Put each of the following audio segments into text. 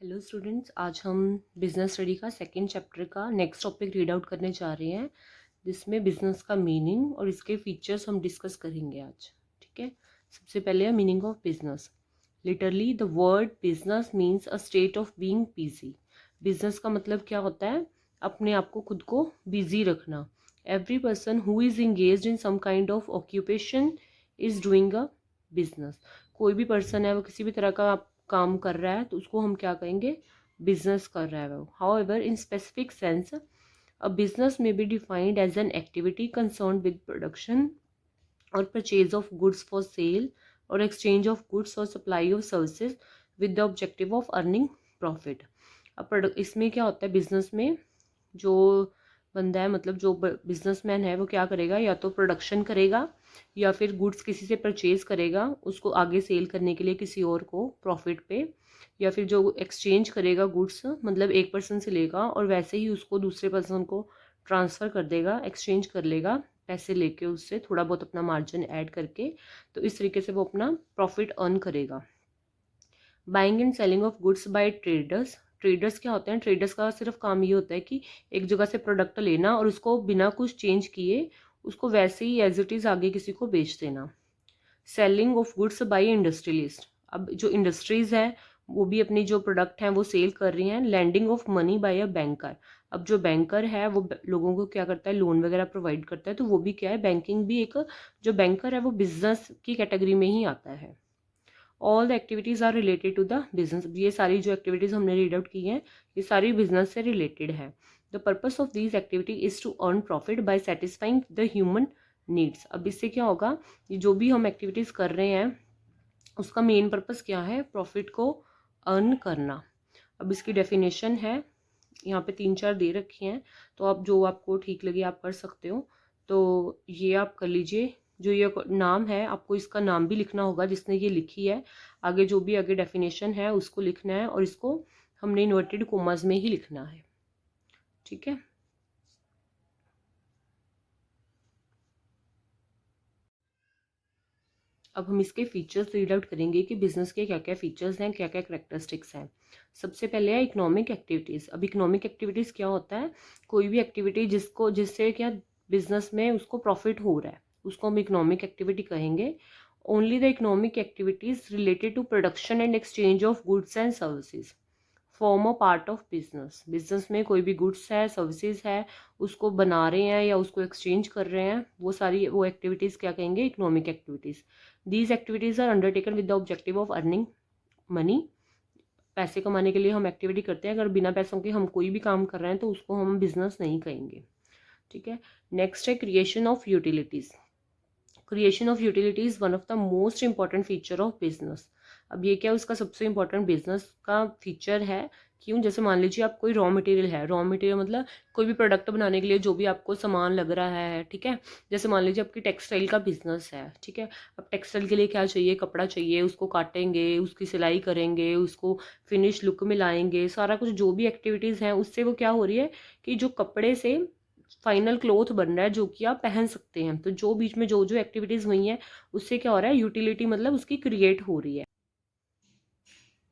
Hello students, आज हम business study का सेकंड चैप्टर का नेक्स्ट टॉपिक रीड आउट करने जा रहे हैं, जिसमें बिजनेस का मीनिंग और इसके फीचर्स हम डिस्कस करेंगे आज। ठीक है, सबसे पहले है meaning of business. Literally the word business means a state of being busy. Business का मतलब क्या होता है? अपने आप को, खुद को बिजी रखना। Every person who is engaged in some kind of occupation is doing a business. कोई भी पर्सन है, वो किसी भी तरह का काम कर रहा है तो उसको हम क्या कहेंगे? बिजनेस कर रहा है वो। However in specific sense a business में be defined as an activity concerned with production और purchase of goods for sale और एक्सचेंज ऑफ गुड्स और supply of services with the objective of earning profit. अब इसमें क्या होता है? Business में जो बंदा है, मतलब जो बिजनेसमैन है, वो क्या करेगा? या तो प्रोडक्शन करेगा या फिर गुड्स किसी से परचेज करेगा उसको आगे सेल करने के लिए किसी और को प्रॉफिट पे, या फिर जो एक्सचेंज करेगा गुड्स, मतलब एक पर्सन से लेगा और वैसे ही उसको दूसरे पर्सन को ट्रांसफ़र कर देगा, एक्सचेंज कर लेगा पैसे लेके उससे, थोड़ा बहुत अपना मार्जिन ऐड करके। तो इस तरीके से वो अपना प्रॉफिट अर्न करेगा। Buying and selling of goods by traders. Traders क्या होते हैं? ट्रेडर्स का सिर्फ काम ये होता है कि एक जगह से प्रोडक्ट लेना और उसको बिना कुछ चेंज किए उसको वैसे ही एज इट इज़ आगे किसी को बेच देना। Selling of goods by industrialist. अब जो इंडस्ट्रीज है वो भी अपनी जो प्रोडक्ट हैं वो सेल कर रही हैं। Lending of money by a banker. अब जो बैंकर है वो लोगों को क्या करता है? लोन वगैरह प्रोवाइड करता है। तो वो भी क्या है? बैंकिंग भी एक, जो बैंकर है वो बिजनेस की कैटेगरी में ही आता है। All the activities are related to the business. ये सारी जो एक्टिविटीज़ हमने रीड आउट की हैं ये सारी बिजनेस से रिलेटेड है। The purpose of these activity is to earn profit by satisfying the human needs. अब इससे क्या होगा? ये जो भी हम एक्टिविटीज़ कर रहे हैं उसका मेन पर्पस क्या है? प्रॉफिट को अर्न करना। अब इसकी डेफिनेशन है, यहाँ पे 3-4 दे रखी हैं, तो आप जो आपको ठीक लगे आप कर सकते हो। तो ये आप कर लीजिए। जो ये नाम है, आपको इसका नाम भी लिखना होगा जिसने ये लिखी है। आगे जो भी आगे डेफिनेशन है उसको लिखना है और इसको हमने इन्वर्टेड कोमास में ही लिखना है। ठीक है। अब हम इसके फीचर्स रीड आउट करेंगे कि बिजनेस के क्या क्या फीचर्स हैं, क्या क्या करेक्टरिस्टिक्स हैं। सबसे पहले है इकोनॉमिक एक्टिविटीज़। अब इकोनॉमिक एक्टिविटीज़ क्या होता है? कोई भी एक्टिविटी जिससे क्या बिजनेस में उसको प्रॉफिट हो रहा है उसको हम इकोनॉमिक एक्टिविटी कहेंगे। Only the economic activities related to production and exchange of goods and services form a part of business. Business में कोई भी गुड्स है, सर्विसेज है, उसको बना रहे हैं या उसको एक्सचेंज कर रहे हैं, वो सारी वो एक्टिविटीज़ क्या कहेंगे? Economic activities. These activities are undertaken with the objective of earning money. पैसे कमाने के लिए हम एक्टिविटी करते हैं। अगर बिना पैसों के हम कोई भी काम कर रहे हैं तो उसको हम बिजनेस नहीं कहेंगे। ठीक है। नेक्स्ट है creation of utilities. Creation of utility is one of the most important feature of business. अब ये क्या उसका सबसे इंपॉर्टेंट बिजनेस का फीचर है? क्यों? जैसे मान लीजिए आप कोई रॉ मटेरियल है, रॉ मटेरियल मतलब कोई भी प्रोडक्ट बनाने के लिए जो भी आपको सामान लग रहा है। ठीक है। जैसे मान लीजिए आपकी टेक्सटाइल का बिजनेस है। ठीक है। अब टेक्सटाइल के लिए क्या चाहिए? कपड़ा चाहिए, उसको काटेंगे, उसकी सिलाई करेंगे, उसको फिनिश लुक में लाएंगे, सारा कुछ जो भी एक्टिविटीज़ हैं उससे वो क्या हो रही है कि जो कपड़े से फाइनल क्लोथ बन रहा है जो कि आप पहन सकते हैं। तो जो बीच में जो जो एक्टिविटीज़ हुई हैं उससे क्या हो रहा है? यूटिलिटी मतलब उसकी क्रिएट हो रही है।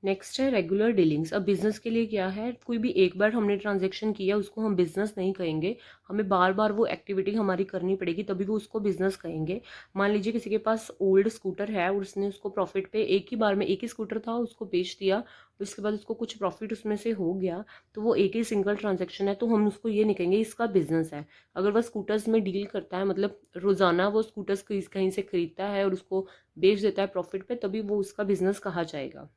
नेक्स्ट है रेगुलर डीलिंग्स। अब बिजनेस के लिए क्या है? कोई भी एक बार हमने ट्रांजेक्शन किया उसको हम बिजनेस नहीं कहेंगे। हमें बार बार वो एक्टिविटी हमारी करनी पड़ेगी तभी वो उसको बिजनेस कहेंगे। मान लीजिए किसी के पास ओल्ड स्कूटर है और उसने उसको प्रॉफिट पे एक ही बार में, एक ही स्कूटर था उसको बेच दिया, उसके बाद उसको कुछ प्रॉफिट उसमें से हो गया, तो वो एक ही सिंगल ट्रांजेक्शन है, तो हम उसको ये नहीं कहेंगे इसका बिजनेस है। अगर वह स्कूटर्स में डील करता है, मतलब रोजाना वो स्कूटर्स कहीं से खरीदता है और उसको बेच देता है प्रॉफिट पे, तभी वो उसका बिजनेस कहा जाएगा।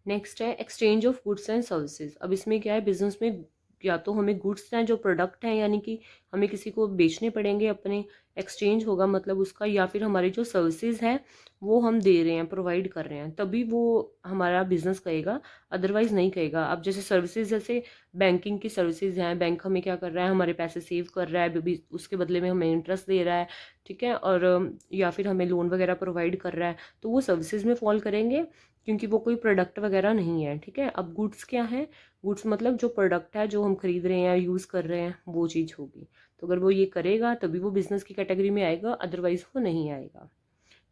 नेक्स्ट है exchange of goods and services. अब इसमें क्या है? बिजनेस में या तो हमें गुड्स हैं जो प्रोडक्ट हैं, यानी कि हमें किसी को बेचने पड़ेंगे अपने, एक्सचेंज होगा मतलब उसका, या फिर हमारी जो सर्विसेज हैं वो हम दे रहे हैं, प्रोवाइड कर रहे हैं, तभी वो हमारा बिजनेस कहेगा, अदरवाइज नहीं कहेगा। अब जैसे सर्विसेज, जैसे बैंकिंग की सर्विसेज हैं, बैंक हमें क्या कर रहा है? हमारे पैसे सेव कर रहा है, उसके बदले में हमें इंटरेस्ट दे रहा है। ठीक है। और या फिर हमें लोन वगैरह प्रोवाइड कर रहा है, तो वो सर्विसेज में फॉल करेंगे क्योंकि वो कोई प्रोडक्ट वगैरह नहीं है। ठीक है। अब गुड्स क्या है? गुड्स मतलब जो प्रोडक्ट है जो हम खरीद रहे हैं, यूज़ कर रहे हैं, वो चीज़ होगी। तो अगर वो ये करेगा तभी वो बिजनेस की कैटेगरी में आएगा, अदरवाइज वो नहीं आएगा।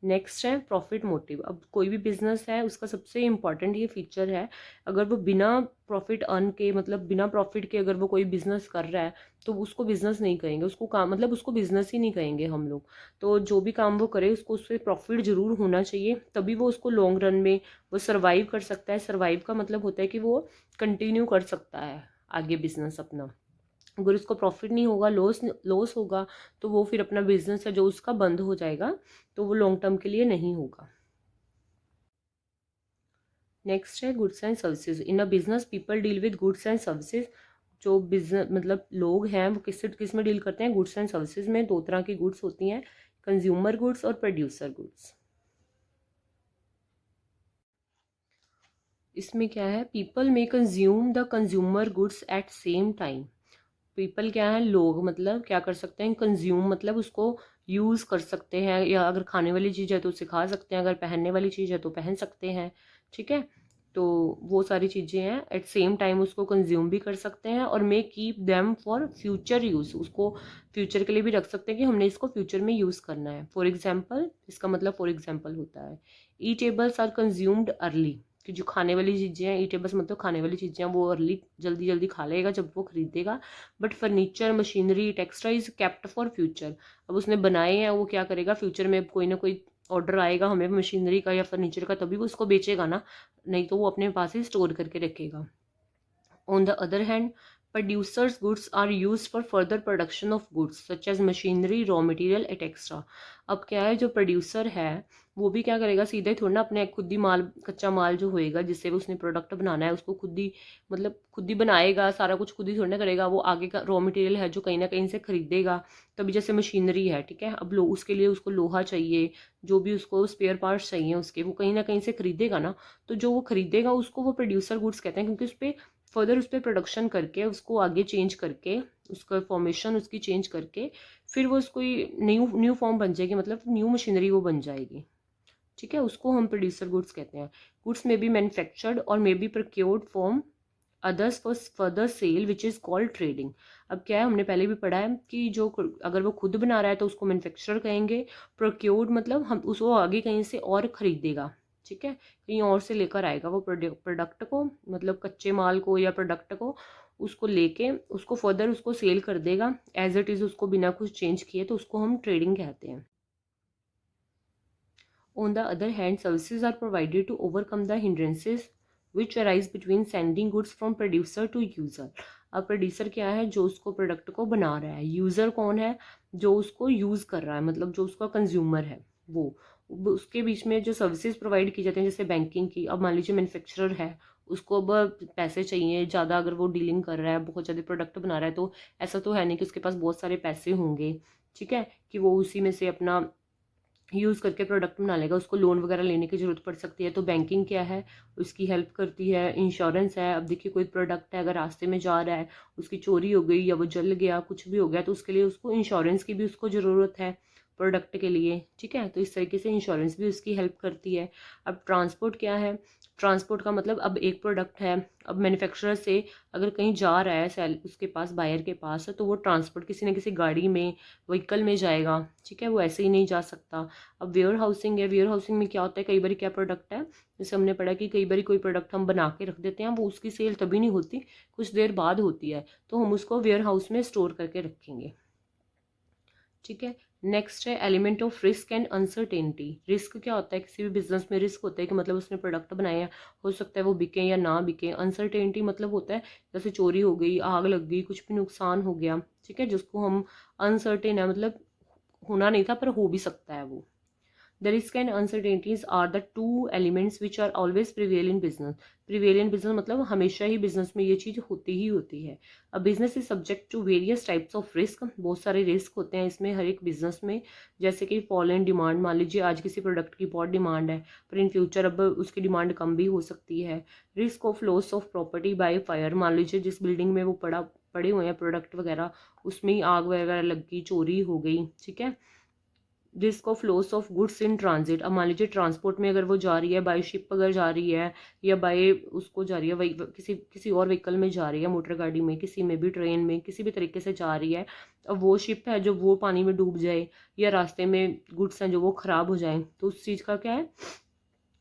नेक्स्ट है प्रॉफिट मोटिव। अब कोई भी बिजनेस है उसका सबसे इम्पॉर्टेंट ये फीचर है, अगर वो बिना प्रॉफिट अर्न के, मतलब बिना प्रॉफिट के अगर वो कोई बिजनेस कर रहा है तो उसको बिजनेस नहीं कहेंगे, उसको काम मतलब उसको बिजनेस ही नहीं कहेंगे हम लोग। तो जो भी काम वो करे उसको उससे प्रॉफिट जरूर होना चाहिए, तभी वो उसको लॉन्ग रन में वो सर्वाइव कर सकता है। सर्वाइव का मतलब होता है कि वो कंटिन्यू कर सकता है आगे बिजनेस अपना। अगर उसको प्रॉफिट नहीं होगा, लॉस लॉस होगा, तो वो फिर अपना बिजनेस है जो उसका बंद हो जाएगा, तो वो लॉन्ग टर्म के लिए नहीं होगा। नेक्स्ट है goods and services. In a business people deal with goods and services. जो बिजनेस मतलब लोग हैं वो किस में डील करते हैं, गुड्स एंड सर्विसेज में। दो तरह की गुड्स होती हैं, कंज्यूमर गुड्स और प्रोड्यूसर गुड्स। इसमें क्या है, पीपल में consume the consumer goods at same time. People क्या है, लोग, मतलब क्या कर सकते हैं, कंज्यूम मतलब उसको यूज कर सकते हैं, या अगर खाने वाली चीज़ है तो उसे खा सकते हैं, अगर पहनने वाली चीज़ है तो पहन सकते हैं। ठीक है, तो वो सारी चीज़ें हैं, एट सेम टाइम उसको कंज्यूम भी कर सकते हैं, और मे keep them for future use, उसको फ्यूचर के लिए भी रख सकते हैं कि हमने इसको फ्यूचर में यूज़ करना है। फॉर एग्जाम्पल, इसका मतलब फॉर एग्जाम्पल होता है ईटेबल्स आर कंज्यूम्ड अर्ली, कि जो खाने वाली चीज़ें हैं, ईटेबल्स मतलब खाने वाली चीज़ें हैं, वो अर्ली जल्दी जल्दी खा लेगा जब वो खरीदेगा। But furniture, machinery, textile is kept for future. अब उसने बनाए हैं, वो क्या करेगा, फ्यूचर में कोई ना कोई ऑर्डर आएगा हमें मशीनरी का या फर्नीचर का, तभी वो उसको बेचेगा ना, नहीं तो वो अपने पास ही स्टोर करके रखेगा। On the other hand, producers goods are used for further production of goods such as machinery, raw material et extra। अब क्या है, जो प्रोड्यूसर है वो भी क्या करेगा, सीधे थोड़ा ना अपने खुद ही माल, कच्चा माल जो होएगा जिससे उसने प्रोडक्ट बनाना है उसको खुद ही, मतलब खुद ही बनाएगा, सारा कुछ खुद ही थोड़ा ना करेगा। वो आगे का रॉ मटेरियल है जो कहीं ना कहीं से खरीदेगा। तभी जैसे मशीनरी है, ठीक है, अब उसके लिए उसको लोहा चाहिए, जो भी उसको स्पेयर पार्ट्स चाहिए उसके, वो कहीं ना कहीं से खरीदेगा ना। तो जो वो खरीदेगा उसको वो प्रोड्यूसर गुड्स कहते हैं, क्योंकि उस पर फर्दर उस पर प्रोडक्शन करके उसको आगे चेंज करके, उसका फॉर्मेशन उसकी चेंज करके, फिर वो उसको न्यू न्यू फॉर्म बन जाएगी, मतलब न्यू मशीनरी वो बन जाएगी। ठीक है, उसको हम प्रोड्यूसर गुड्स कहते हैं। गुड्स में बी मैन्युफैक्चर्ड और may be procured from others for further sale which is called trading. अब क्या है, हमने पहले भी पढ़ा है कि जो अगर वो खुद बना रहा है तो उसको मैन्युफैक्चरर कहेंगे। प्रोक्योर्ड मतलब हम उसको आगे कहीं से और खरीदेगा, ठीक है, कहीं और से लेकर आएगा वो प्रोडक्ट को, मतलब कच्चे माल को या प्रोडक्ट को, उसको लेके उसको फर्दर उसको सेल कर देगा एज इट इज़, उसको बिना कुछ चेंज किए, तो उसको हम ट्रेडिंग कहते हैं। On the other hand, services are provided to overcome the hindrances which arise between sending goods from producer to user। अब प्रोड्यूसर क्या है, जो उसको प्रोडक्ट को बना रहा है। यूज़र कौन है, जो उसको यूज़ कर रहा है, मतलब जो उसका कंज्यूमर है वो। उसके बीच में जो सर्विसेज प्रोवाइड की जाती हैं, जैसे बैंकिंग की। अब मान लीजिए मैन्युफैक्चरर है, उसको अब पैसे चाहिए ज़्यादा, अगर वो डीलिंग कर रहा है, बहुत ज़्यादा प्रोडक्ट बना रहा है, तो ऐसा तो है नहीं कि उसके पास बहुत सारे पैसे होंगे, ठीक है, कि वो उसी में से अपना यूज़ करके प्रोडक्ट बना लेगा। उसको लोन वगैरह लेने की ज़रूरत पड़ सकती है। तो बैंकिंग क्या है, उसकी हेल्प करती है। इंश्योरेंस है, अब देखिए कोई प्रोडक्ट है अगर रास्ते में जा रहा है, उसकी चोरी हो गई या वो जल गया, कुछ भी हो गया, तो उसके लिए उसको इंश्योरेंस की भी उसको ज़रूरत है प्रोडक्ट के लिए, ठीक है, तो इस तरीके से इंश्योरेंस भी उसकी हेल्प करती है। अब ट्रांसपोर्ट क्या है, ट्रांसपोर्ट का मतलब अब एक प्रोडक्ट है, अब मैन्युफैक्चरर से अगर कहीं जा रहा है, सेल उसके पास, बायर के पास है, तो वो ट्रांसपोर्ट किसी न किसी गाड़ी में, व्हीकल में जाएगा, ठीक है, वो ऐसे ही नहीं जा सकता। अब वेयर हाउसिंग है, वेयर हाउसिंग में क्या होता है, कई बार क्या प्रोडक्ट है, जैसे हमने पढ़ा कि कई बार कोई प्रोडक्ट हम बना के रख देते हैं, वो उसकी सेल तभी नहीं होती, कुछ देर बाद होती है, तो हम उसको वेयर हाउस में स्टोर करके रखेंगे। ठीक है, नेक्स्ट है element of risk and uncertainty. Risk क्या होता है, किसी भी बिजनेस में रिस्क होता है कि मतलब उसने प्रोडक्ट बनाए हैं, हो सकता है वो बिके या ना बिके। अनसर्टेनिटी मतलब होता है जैसे चोरी हो गई, आग लग गई, कुछ भी नुकसान हो गया, ठीक है, जिसको हम अनसर्टेन है, मतलब होना नहीं था पर हो भी सकता है वो। The risk and uncertainties are the two elements which are always prevail in business। prevail in business मतलब हमेशा ही बिजनेस में ये चीज़ होती ही होती है। अब business is subject to various types of risk. बहुत सारे रिस्क होते हैं इसमें हर एक बिजनेस में, जैसे कि फॉल इन डिमांड। मान लीजिए आज किसी प्रोडक्ट की बहुत डिमांड है, पर इन फ्यूचर अब उसकी डिमांड कम भी हो सकती है। Risk of loss of property by fire. मान लीजिए जिस बिल्डिंग में वो पड़े हुए हैं प्रोडक्ट वगैरह, उसमें ही आग वगैरह लग गई, चोरी हो गई, ठीक है, risk of loss of goods in transit. अब मान लीजिए ट्रांसपोर्ट में अगर वो जा रही है, बाय शिप अगर जा रही है या बाय उसको जा रही है, वही किसी और व्हीकल में जा रही है, मोटर गाड़ी में, किसी में भी, ट्रेन में, किसी भी तरीके से जा रही है। अब वो शिप है जो वो पानी में डूब जाए, या रास्ते में गुड्स हैं जो वो ख़राब हो जाए, तो उस चीज़ का क्या है,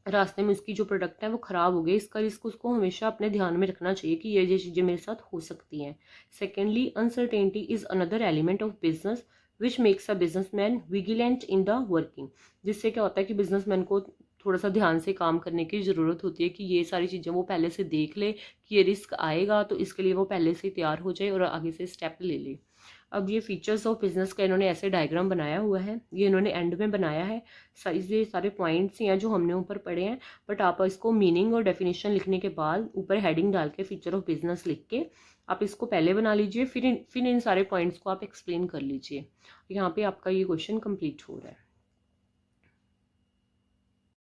रास्ते में उसकी जो प्रोडक्ट है वो ख़राब हो गई, इसका रिस्क उसको हमेशा अपने ध्यान में रखना चाहिए कि ये चीज़ें मेरे साथ हो सकती हैं। Secondly, uncertainty is another element of business which makes a businessman vigilant in the working. जिससे क्या होता है कि बिजनेसमैन को थोड़ा सा ध्यान से काम करने की ज़रूरत होती है कि ये सारी चीज़ें वो पहले से देख ले कि ये रिस्क आएगा, तो इसके लिए वो पहले से तैयार हो जाए और आगे से स्टेप ले ले। अब ये फीचर्स ऑफ बिजनेस का इन्होंने ऐसे डायग्राम बनाया हुआ है, ये इन्होंने एंड में बनाया है। ये सारे पॉइंट्स ही हैं जो हमने ऊपर पढ़े हैं, बट आप इसको मीनिंग और डेफिनेशन लिखने के बाद ऊपर हेडिंग डाल के फीचर ऑफ बिजनेस लिख के आप इसको पहले बना लीजिए, फिर इन सारे पॉइंट्स को आप एक्सप्लेन कर लीजिए। यहाँ पे आपका ये क्वेश्चन कंप्लीट हो रहा है।